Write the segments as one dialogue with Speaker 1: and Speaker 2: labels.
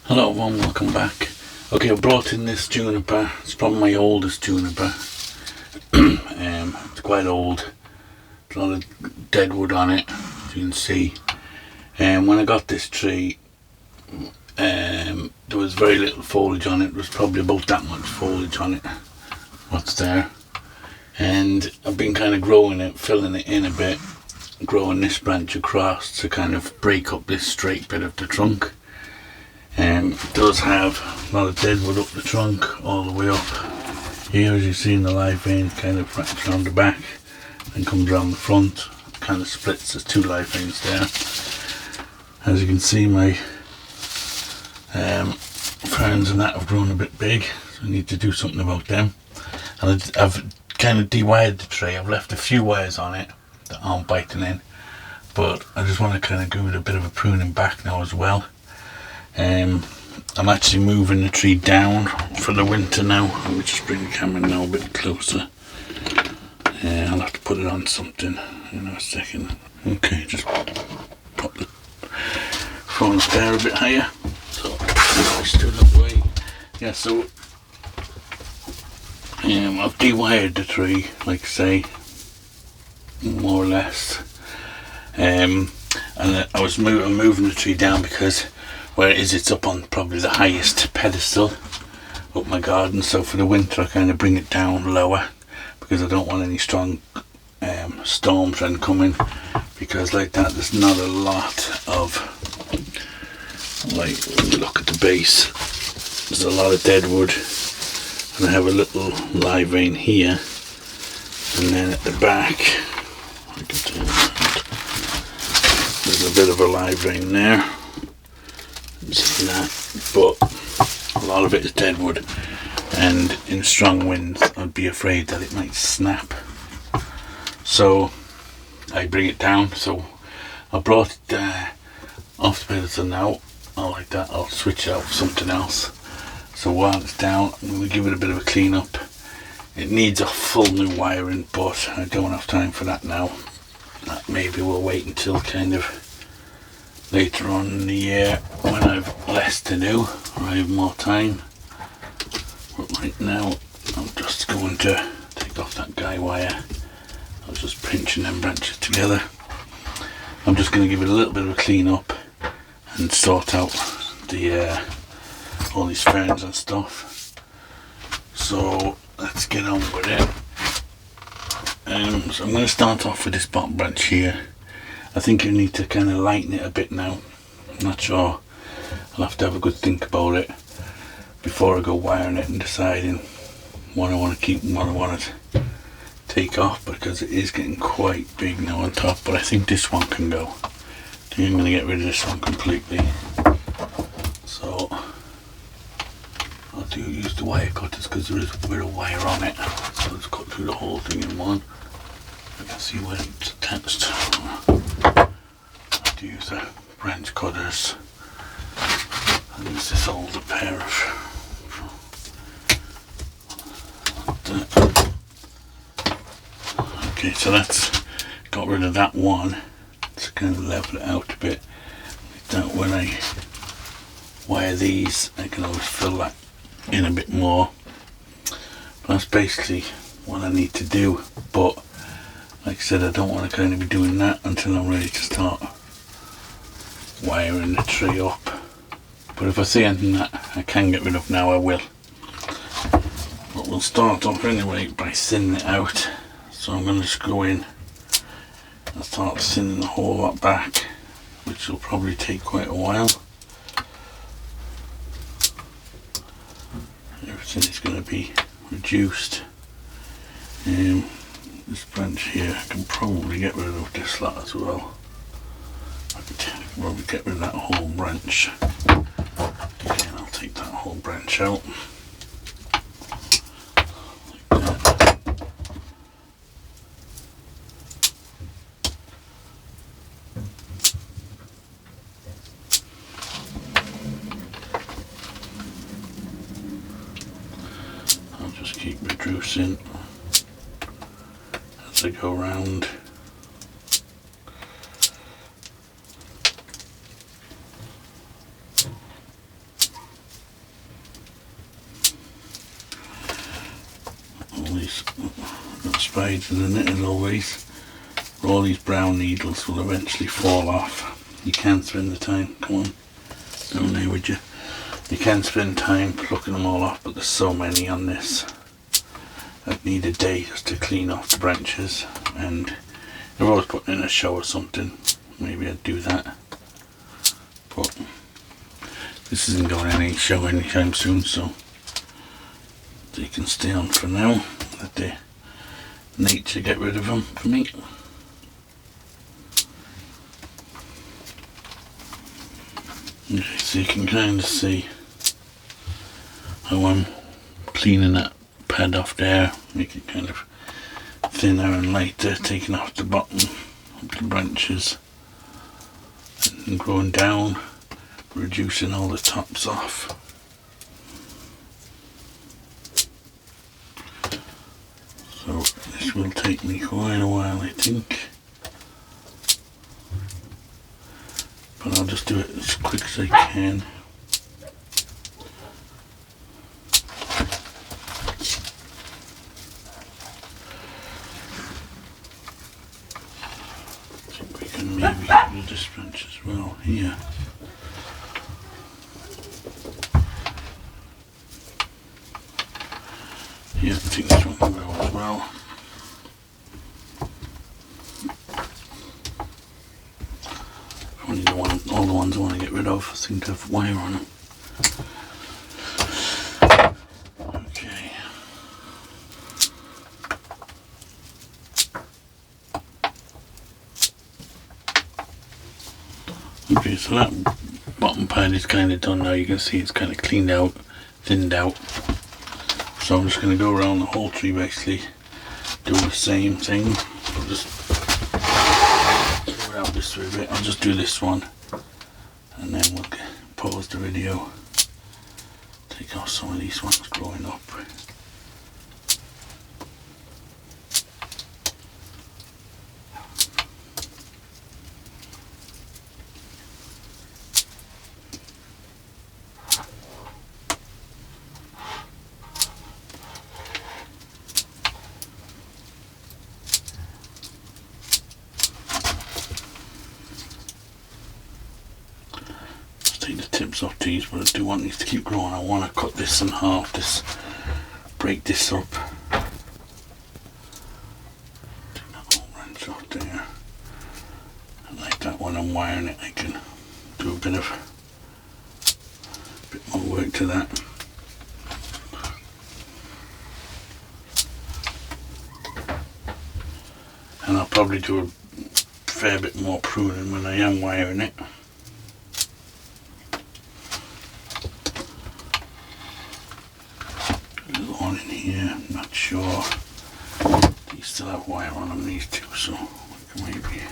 Speaker 1: Hello everyone, welcome back. Okay, I brought in this juniper. It's probably my oldest juniper. It's quite old. There's a lot of dead wood on it, as you can see. And when I got this tree, there was very little foliage on it. There was probably about that much foliage on it. What's there? And I've been kind of growing it, filling it in a bit, growing this branch across to kind of break up this straight bit of the trunk. It does have a lot of dead wood up the trunk all the way up here, as you see in the live vein, kind of wraps around the back and comes around the front, kind of splits. There's two live veins there. As you can see, my ferns and that have grown a bit big, so I need to do something about them. And I've kind of de-wired the tree. I've left a few wires on it that aren't biting in, but I just want to kind of give it a bit of a pruning back now as well. I'm actually moving the tree down for the winter now. Let me just bring the camera now a bit closer. I'll have to put it on something in a second. Okay, just pop the phone up there a bit higher. So I stood that way. Yeah, so I've de-wired the tree, like I say, more or less. And I'm moving the tree down because where it is, it's up on probably the highest pedestal up my garden, so for the winter I kind of bring it down lower because I don't want any strong storms then coming, because like that there's not a lot of, like when you look at the base, there's a lot of dead wood, and I have a little live vein here, and then at the back there's a bit of a live vein there. See that, but a lot of it is dead wood, and in strong winds I'd be afraid that it might snap, so I bring it down. So I brought it off the pedestal now. I like that. I'll switch it out for something else. So while it's down, I'm going to give it a bit of a clean up. It needs a full new wiring, but I don't have time for that now. That maybe we'll wait until kind of later on in the year when I've less to do or I have more time. But right now I'm just going to take off that guy wire. I was just pinching them branches together. I'm just going to give it a little bit of a clean up and sort out the all these ferns and stuff. So let's get on with it. So I'm going to start off with this bottom branch here. I think you need to kind of lighten it a bit now. I'm not sure. I'll have to have a good think about it before I go wiring it and deciding what I want to keep and what I want to take off, because it is getting quite big now on top. But I think this one can go. I think I'm going to get rid of this one completely. So I'll use the wire cutters because there is a bit of wire on it. So let's cut through the whole thing in one. I can see where it's attached. To use the branch cutters. I use this older pair of. Okay, so that's got rid of that one. To kind of level it out a bit. Like that, when I wire these, I can always fill that in a bit more. That's basically what I need to do. But like I said, I don't want to kind of be doing that until I'm ready to start wiring the tree up. But if I see anything that I can get rid of now, I will. But we'll start off anyway by thinning it out. So I'm going to just go in and start thinning the whole lot back, which will probably take quite a while. Everything is going to be reduced. This branch here, I can probably get rid of this lot as well. I could probably get rid of that whole branch. Again, I'll take that whole branch out. Like that. I'll just keep reducing as I go around. these, got spiders in it as always. All these brown needles will eventually fall off. You can spend the time, come on, down there with you. You can spend time plucking them all off, but there's so many on this. I'd need a day just to clean off the branches, and if I was putting in a show or something, maybe I'd do that. But this isn't going any show anytime soon, so they can stay on for now. Let the nature get rid of them for me. Okay, so you can kind of see how I'm cleaning that pad off there, make it kind of thinner and lighter, taking off the bottom of the branches and going down, reducing all the tops off. So this will take me quite a while, I think, but I'll just do it as quick as I can. So we can maybe do this branch as well here. Yeah, I think this one can go as well. Only all the ones I want to get rid of, I think I've wire on them. Okay. Okay, so that bottom pad is kind of done now. You can see it's kind of cleaned out, thinned out. So I'm just going to go around the whole tree basically, doing the same thing. I'll just go out this way a bit. I'll just do this one and then we'll pause the video, take off some of these ones growing up. Take the tips off these, but I do want these to keep growing. I want to cut this in half, break this up. Take that whole branch off there. And like that, when I'm wiring it, I can do a bit more work to that. And I'll probably do a fair bit more pruning when I am wiring it. Here, I'm not sure. These still have wire on them, these two, so we can maybe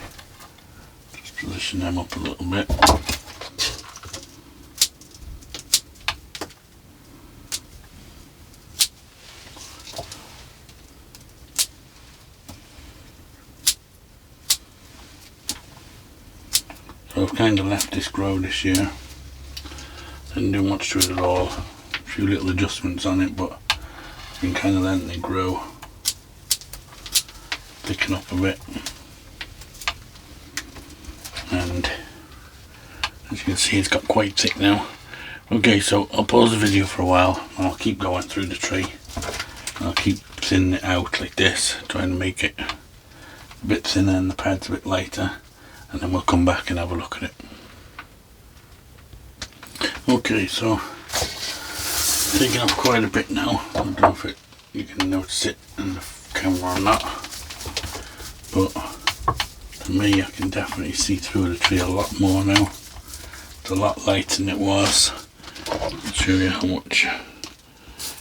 Speaker 1: just position them up a little bit. So I've kind of left this grow this year. Didn't do much to it at all. A few little adjustments on it, but been kind of letting it grow, thicken up a bit, and as you can see it's got quite thick now. Okay, so I'll pause the video for a while and I'll keep going through the tree. I'll keep thinning it out like this, trying to make it a bit thinner and the pad's a bit lighter, and then we'll come back and have a look at it. Okay, so taking off quite a bit now. I don't know if you can notice it in the camera or not, but to me I can definitely see through the tree a lot more now. It's a lot lighter than it was. I'll show you how much.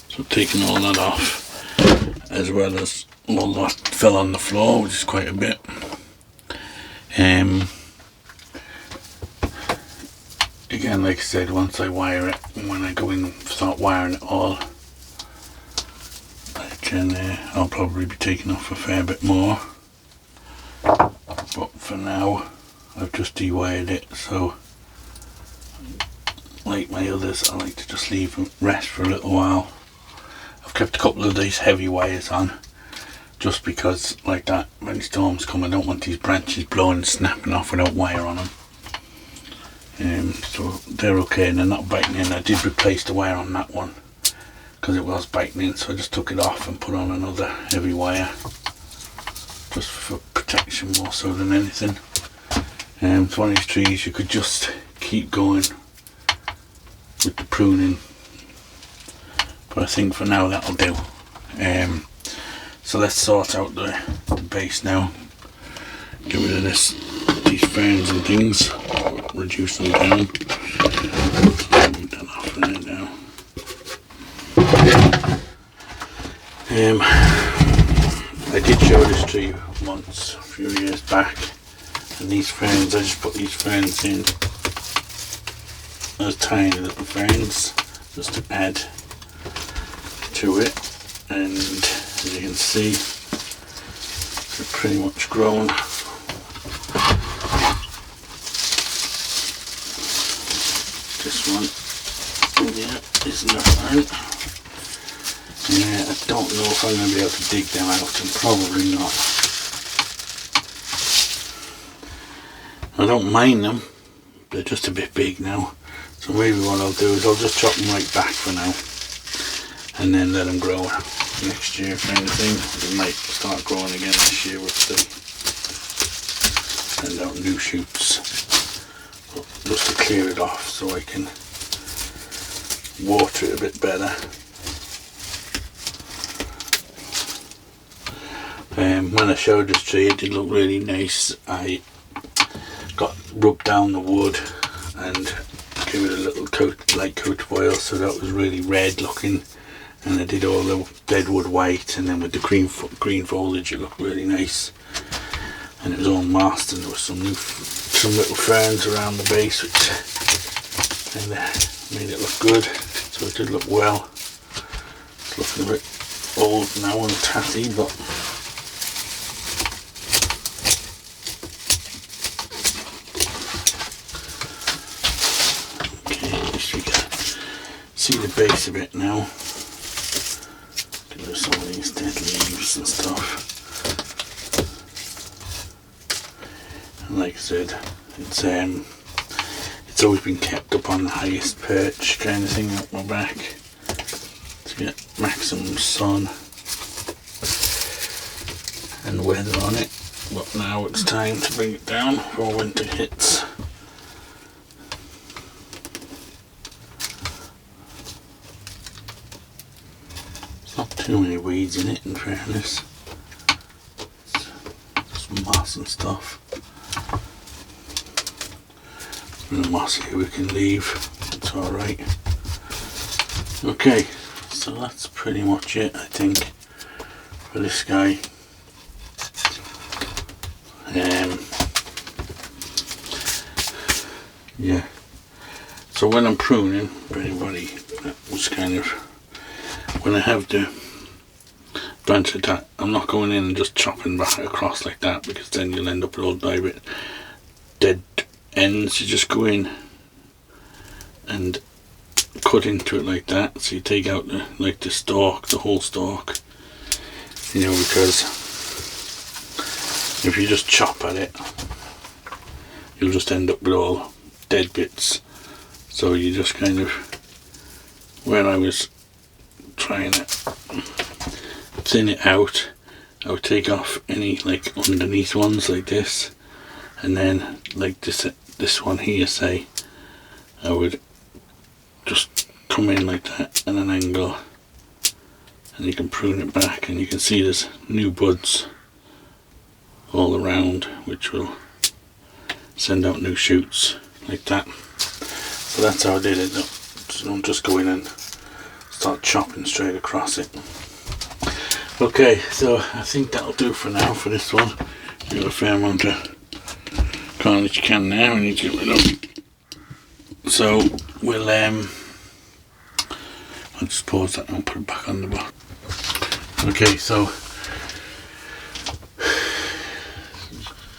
Speaker 1: So taking all that off, as well as all that fell on the floor, which is quite a bit. Again, like I said, once I wire it, when I go in and start wiring it all, I'll probably be taking off a fair bit more. But for now, I've just dewired it, so like my others, I like to just leave them rest for a little while. I've kept a couple of these heavy wires on just because like that, when storms come, I don't want these branches blowing and snapping off without wire on them. So they're okay and they're not biting in. I did replace the wire on that one because it was biting in, so I just took it off and put on another heavy wire just for protection more so than anything. It's one of these trees you could just keep going with the pruning, but I think for now that'll do. So let's sort out the base now, get rid of these ferns and things, reduce them down. Move that off there now. I did show this tree once a few years back, and these ferns, I just put these ferns in as tiny little ferns just to add to it, and as you can see they're pretty much grown. This one, yeah, isn't a fern. Yeah, I don't know if I'm going to be able to dig them out, and probably not. I don't mind them, they're just a bit big now. So maybe what I'll do is I'll just chop them right back for now, and then let them grow next year kind of thing. They might start growing again this year with the send out new shoots, but just to clear it off so I can water it a bit better. When I showed this tree, it did look really nice. I got rubbed down the wood and give it a little light coat of oil, so that was really red looking, and I did all the dead wood white, and then with the green foliage it looked really nice, and it was all masked, and there was some little ferns around the base which and made it look good, so it did look well. It's looking a bit old now and tatty, but see the base of it now. Get rid of some of these dead leaves and stuff. And like I said, it's always been kept up on the highest perch kind of thing up my back to get maximum sun and weather on it. But now it's time to bring it down before winter hits. Not too many weeds in it, in fairness. Just moss and stuff. And the moss here we can leave, it's alright. Okay, so that's pretty much it, I think, for this guy. Yeah. So when I'm pruning, for anybody that was kind of, when I have the branch like that, I'm not going in and just chopping back across like that, because then you'll end up with all dead ends. You just go in and cut into it like that, so you take out the stalk, the whole stalk, you know, because if you just chop at it you'll just end up with all dead bits. So you just kind of, when I was trying to thin it out, I would take off any like underneath ones like this, and then like this one here, say, I would just come in like that at an angle, and you can prune it back, and you can see there's new buds all around which will send out new shoots like that. So that's how I did it. So don't just go in and start chopping straight across it. Okay, so I think that'll do for now for this one. We've got a fair amount of carnage can now we need to get rid of. So we'll I'll just pause that and put it back on the box. Okay, so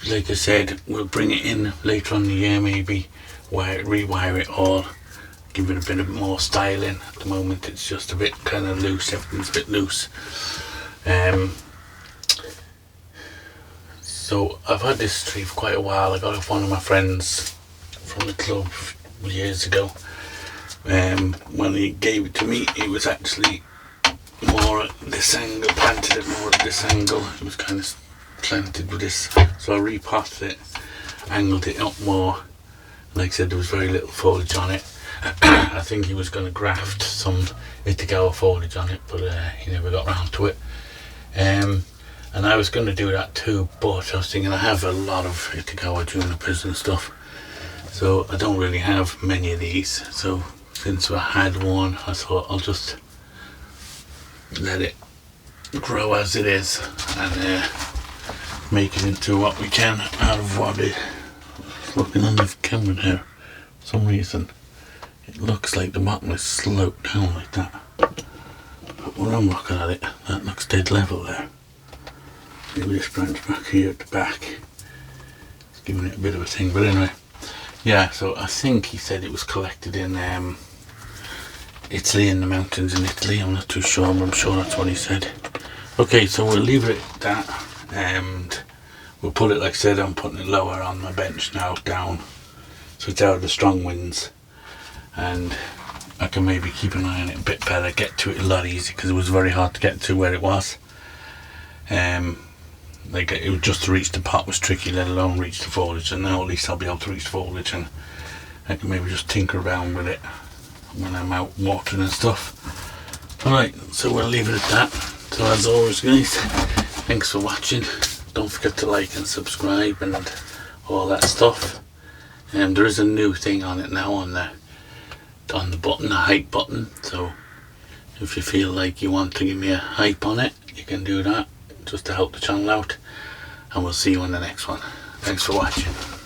Speaker 1: like I said, we'll bring it in later on in the year, maybe rewire it all, give it a bit of more styling. At the moment it's just a bit kind of loose, everything's a bit loose. So I've had this tree for quite a while. I got it off one of my friends from the club years ago. When he gave it to me, it was actually more at this angle, planted it more at this angle. It was kind of planted with this, so I repotted it, angled it up more. Like I said, there was very little foliage on it. I think he was going to graft some Itagawa foliage on it, but he never got round to it. And I was going to do that too, but I was thinking I have a lot of Itagawa junipers and stuff, so I don't really have many of these. So since I had one, I thought I'll just let it grow as it is and make it into what we can out of what it is. Looking on the camera there, for some reason it looks like the bottom is sloped down like that, but when I'm looking at it, that looks dead level there. Maybe this branch back here at the back, it's giving it a bit of a thing, but anyway, yeah. So I think he said it was collected in Italy, in the mountains in Italy. I'm not too sure, but I'm sure that's what he said. Okay, so we'll leave it at that, and we'll put it, like I said, I'm putting it lower on my bench now, down, so it's out of the strong winds, and I can maybe keep an eye on it a bit better, get to it a lot easier, because it was very hard to get to where it was. Like, it was just to reach the pot was tricky, let alone reach the foliage, and now at least I'll be able to reach the foliage, and I can maybe just tinker around with it when I'm out watering and stuff. Alright, so we'll leave it at that. So as always guys, thanks for watching. Don't forget to like and subscribe and all that stuff. There is a new thing on it now, on the button, the hype button, so if you feel like you want to give me a hype on it, you can do that, just to help the channel out, and we'll see you in the next one. Thanks for watching.